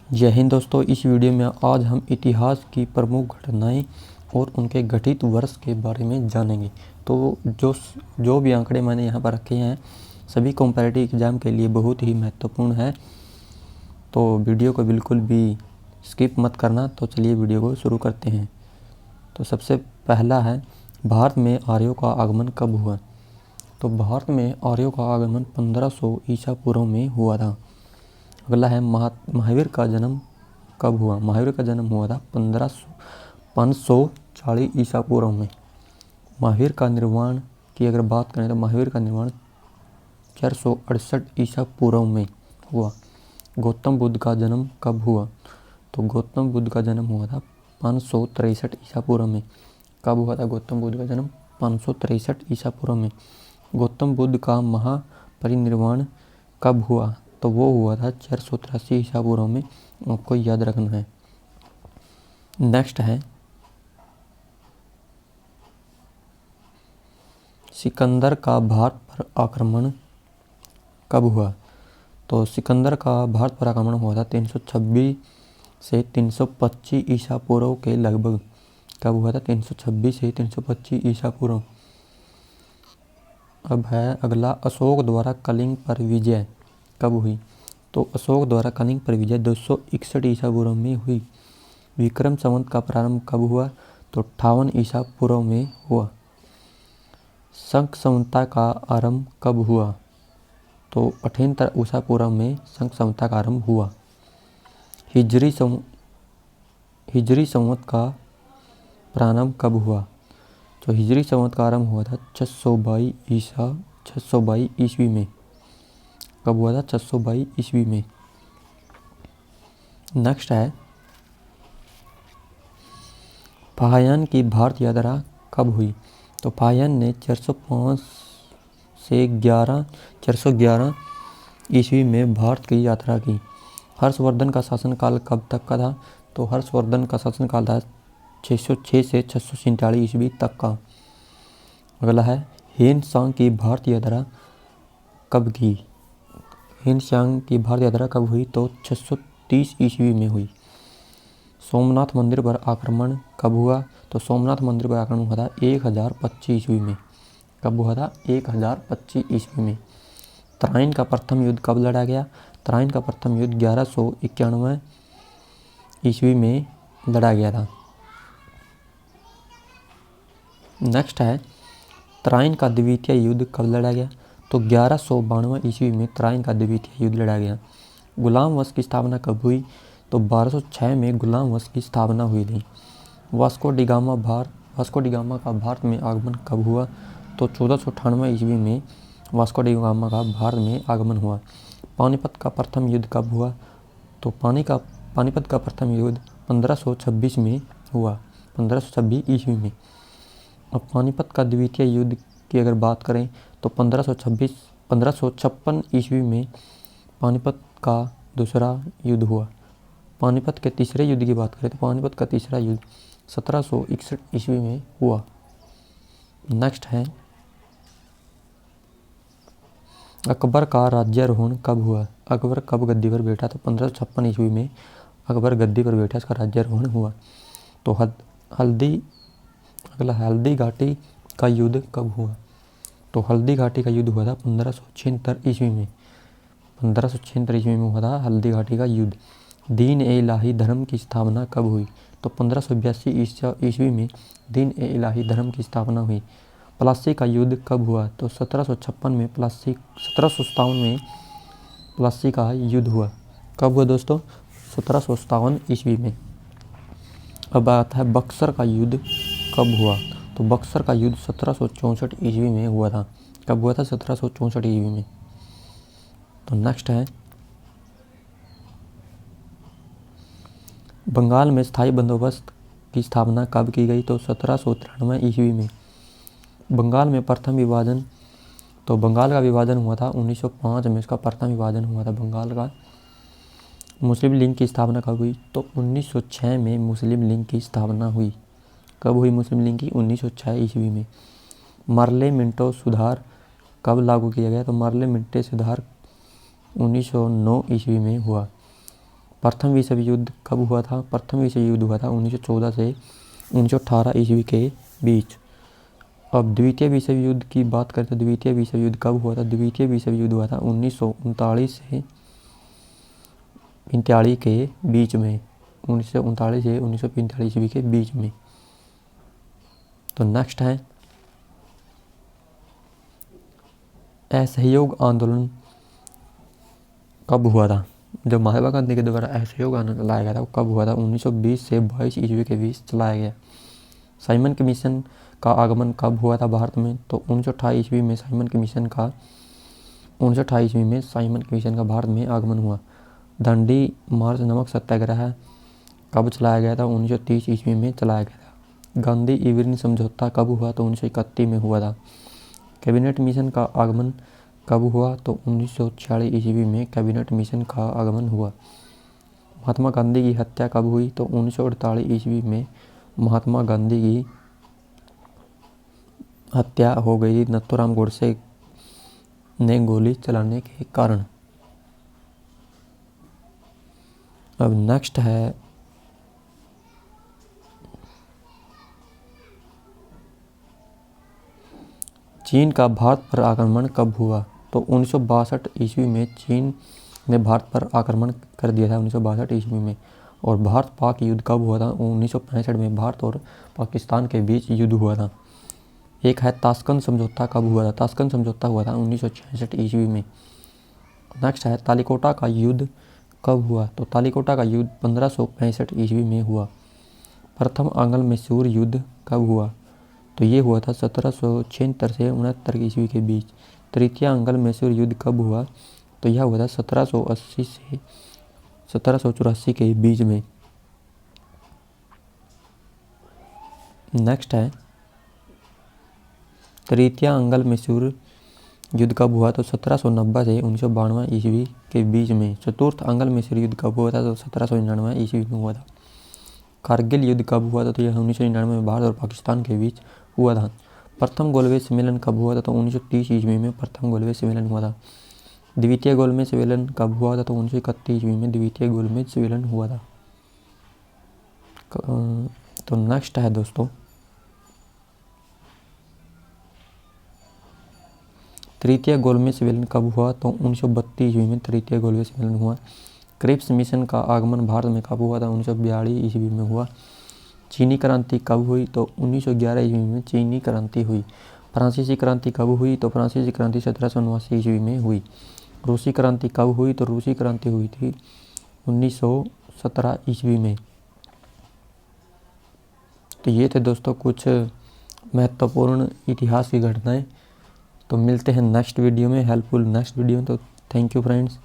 जय हिंद दोस्तों। इस वीडियो में आज हम इतिहास की प्रमुख घटनाएं और उनके घटित वर्ष के बारे में जानेंगे। तो जो भी आंकड़े मैंने यहाँ पर रखे हैं सभी कॉम्पिटिटिव एग्ज़ाम के लिए बहुत ही महत्वपूर्ण है, तो वीडियो को बिल्कुल भी स्किप मत करना। तो चलिए वीडियो को शुरू करते हैं। तो सबसे पहला है, भारत में आर्यों का आगमन कब हुआ? तो भारत में आर्यों का आगमन 1500 ईसा पूर्व में हुआ था। अगला है, महावीर का जन्म कब हुआ? महावीर का जन्म हुआ था 540 ईसा पूर्व में। महावीर का निर्माण की अगर बात करें तो महावीर का निर्माण 468 ईसा पूर्व में हुआ। गौतम बुद्ध का जन्म कब हुआ? तो गौतम बुद्ध का जन्म हुआ था 563 ईसा पूर्व में। कब हुआ था गौतम बुद्ध का जन्म? 563 ईसा पूर्व में। गौतम बुद्ध का महापरिनिर्वाण कब हुआ? तो वो हुआ था 483 ईसा पूर्व में। आपको याद रखना है। नेक्स्ट है, सिकंदर का भारत पर आक्रमण कब हुआ? तो सिकंदर का भारत पर आक्रमण हुआ था 326 से 325 ईसा पूर्व के लगभग। कब हुआ था? 326 से 325 ईसा पूर्व। अब है अगला, अशोक द्वारा कलिंग पर विजय कब हुई? तो अशोक द्वारा कलिंग पर विजय 261 ईसा पूर्व में हुई। विक्रम संवत का प्रारंभ कब हुआ? तो 58 ईसा पूर्व में हुआ। शंख संवता का आरंभ कब हुआ? तो 78 ईसा पूर्व में शंख संवता का आरंभ हुआ। हिजरी संवत का प्रारंभ कब हुआ? तो हिजरी संवत का आरंभ हुआ था 622 ईस्वी में। कब हुआ था? 622 ईस्वी में। नेक्स्ट है, फाहियान की भारत यात्रा कब हुई? तो फाहियान ने 405 से 411 ईस्वी में भारत की यात्रा की। हर्षवर्धन का शासनकाल कब तक का था? तो हर्षवर्धन का शासनकाल था 606 से 647 ईस्वी तक का। अगला है, हिन सांग की भारत यात्रा कब की? हिन सांग की भारत यात्रा कब हुई? तो 630 ईस्वी में हुई। सोमनाथ मंदिर पर आक्रमण कब हुआ? तो सोमनाथ मंदिर पर आक्रमण हुआ था 1025 ईस्वी में। कब हुआ था? 1025 ईस्वी में। तराइन का प्रथम युद्ध कब लड़ा गया? तराइन का प्रथम युद्ध 1191 ईस्वी में लड़ा गया था। नेक्स्ट है, तराइन का द्वितीय युद्ध कब लड़ा गया? तो 1192 ईस्वी में तराइन का द्वितीय युद्ध लड़ा गया। गुलाम वंश की स्थापना कब हुई? तो 1206 में गुलाम वंश की स्थापना हुई थी। वास्को डी गामा का भारत में आगमन कब हुआ? तो 1498 ईस्वी में वास्को डी गामा का भारत में आगमन हुआ। पानीपत का प्रथम युद्ध कब हुआ? तो पानीपत का प्रथम युद्ध 1526 में हुआ, 1526 ईस्वी में। अब पानीपत का द्वितीय युद्ध की अगर बात करें तो 1556 ईस्वी में पानीपत का दूसरा युद्ध हुआ। पानीपत के तीसरे युद्ध की बात करें तो पानीपत का तीसरा युद्ध 1761 ईस्वी में हुआ। नेक्स्ट है, अकबर का राज्यारोहण कब हुआ? अकबर कब गद्दी पर बैठा? तो 1556 ईस्वी में अकबर गद्दी पर बैठा, इसका राज्यारोहण हुआ। तो हल्दी घाटी का युद्ध कब हुआ? तो हल्दी घाटी का युद्ध हुआ था 1576 ईस्वी में। 1576 ईस्वी में हुआ था हल्दी घाटी का युद्ध। दीन ए इलाही धर्म की स्थापना कब हुई? तो 1582 ईस्वी में दीन ए इलाही धर्म की स्थापना हुई। प्लासी का युद्ध कब हुआ? तो 1757 में प्लासी 1757 में प्लासी का युद्ध हुआ। कब हुआ दोस्तों? 1757 ईस्वी में। अब आता है, बक्सर का युद्ध कब हुआ? तो बक्सर का युद्ध 1764 ईस्वी में हुआ था। कब हुआ था? 1764 ईस्वी में। तो नेक्स्ट है, बंगाल में स्थायी बंदोबस्त की स्थापना कब की गई? तो 1793 ईस्वी में। बंगाल में प्रथम विभाजन, तो बंगाल का विभाजन हुआ था 1905 में, इसका प्रथम विभाजन हुआ था बंगाल का। मुस्लिम लीग की स्थापना कब हुई? तो 1906 में मुस्लिम लीग की स्थापना हुई। कब हुई मुस्लिम लीग की? 1906 ईस्वी में। मार्ले मिंटो सुधार कब लागू किया गया? तो मार्ले मिंटो सुधार 1909 ईस्वी में हुआ। प्रथम विश्व युद्ध कब हुआ था? प्रथम विश्व युद्ध हुआ था 1914 से 1918 ईस्वी के बीच। अब द्वितीय विश्व युद्ध की बात करें तो द्वितीय विश्व युद्ध कब हुआ था? द्वितीय विश्व युद्ध हुआ था 1939 से 45 के बीच में, 1939 से 1945 ईस्वी के बीच में। तो नेक्स्ट है असहयोग आंदोलन कब हुआ था? जब महात्मा गांधी के द्वारा असहयोग आंदोलन चलाया गया था वो कब हुआ था? 1920 से 22 ईस्वी के बीच चलाया गया। साइमन कमीशन का आगमन कब हुआ था भारत में? तो 1928 ईस्वी में साइमन कमीशन का भारत में आगमन हुआ। दांडी मार्च नमक सत्याग्रह कब चलाया गया था? 1930 ईस्वी में चलाया गया था। गांधी इरविन समझौता कब हुआ? तो 1931 में हुआ था। कैबिनेट मिशन का आगमन कब हुआ? तो 1946 ईस्वी में कैबिनेट मिशन का आगमन हुआ। महात्मा गांधी की हत्या कब हुई? तो 1948 ईस्वी में महात्मा गांधी की हत्या हो गई नथुराम गोडसे ने गोली चलाने के कारण। अब नेक्स्ट है चीन का भारत पर आक्रमण कब हुआ? तो 1962 ईस्वी में चीन ने भारत पर आक्रमण कर दिया था 1962 ईस्वी में। और भारत पाक युद्ध कब हुआ था? 1965 में भारत और पाकिस्तान के बीच युद्ध हुआ था। एक है ताशकंद समझौता कब हुआ था? ताशकंद समझौता हुआ था 1966 ईस्वी में। नेक्स्ट है तालिकोटा का युद्ध कब हुआ? तो तालिकोटा का युद्ध 1565 ईस्वी में हुआ। प्रथम आंग्ल मैसूर युद्ध कब हुआ? तो ये हुआ था 1776 से 69 ईस्वी के बीच। तृतीय आंग्ल मैसूर युद्ध कब हुआ? तो यह हुआ था 1780 से 1784 के बीच में। नेक्स्ट है तृतीय आंग्ल मैसूर युद्ध कब हुआ? तो 1790 से 1992 ईस्वी के बीच में। चतुर्थ आंग्ल मैसूर युद्ध कब हुआ था? तो 1799 ईस्वी में हुआ था। कारगिल युद्ध कब हुआ था? तो यह 1999 में भारत और पाकिस्तान के बीच हुआ था। प्रथम गोलमेज सम्मेलन कब हुआ था? तो 1930 ईस्वी में प्रथम गोलमेज सम्मेलन हुआ था। द्वितीय गोलमेज सम्मेलन कब हुआ था? तो 1931 ईस्वी में द्वितीय गोलमेज सम्मेलन हुआ था। तो नेक्स्ट है दोस्तों तृतीय गोलमेज सम्मेलन कब हुआ? तो 1932 ईस्वी में तृतीय गोलमेज सम्मेलन हुआ। क्रिप्स मिशन का आगमन भारत में कब हुआ था? 1942 ईस्वी में हुआ। चीनी क्रांति कब हुई? तो 1911 ईस्वी में चीनी क्रांति हुई। फ्रांसीसी क्रांति कब हुई? तो फ्रांसीसी क्रांति 1789 ईस्वी में हुई। रूसी क्रांति कब हुई? तो रूसी क्रांति हुई थी 1917 ईस्वी में। तो ये थे दोस्तों कुछ महत्वपूर्ण इतिहास की घटनाएं। तो मिलते हैं नेक्स्ट वीडियो में, हेल्पफुल नेक्स्ट वीडियो में। तो थैंक यू फ्रेंड्स।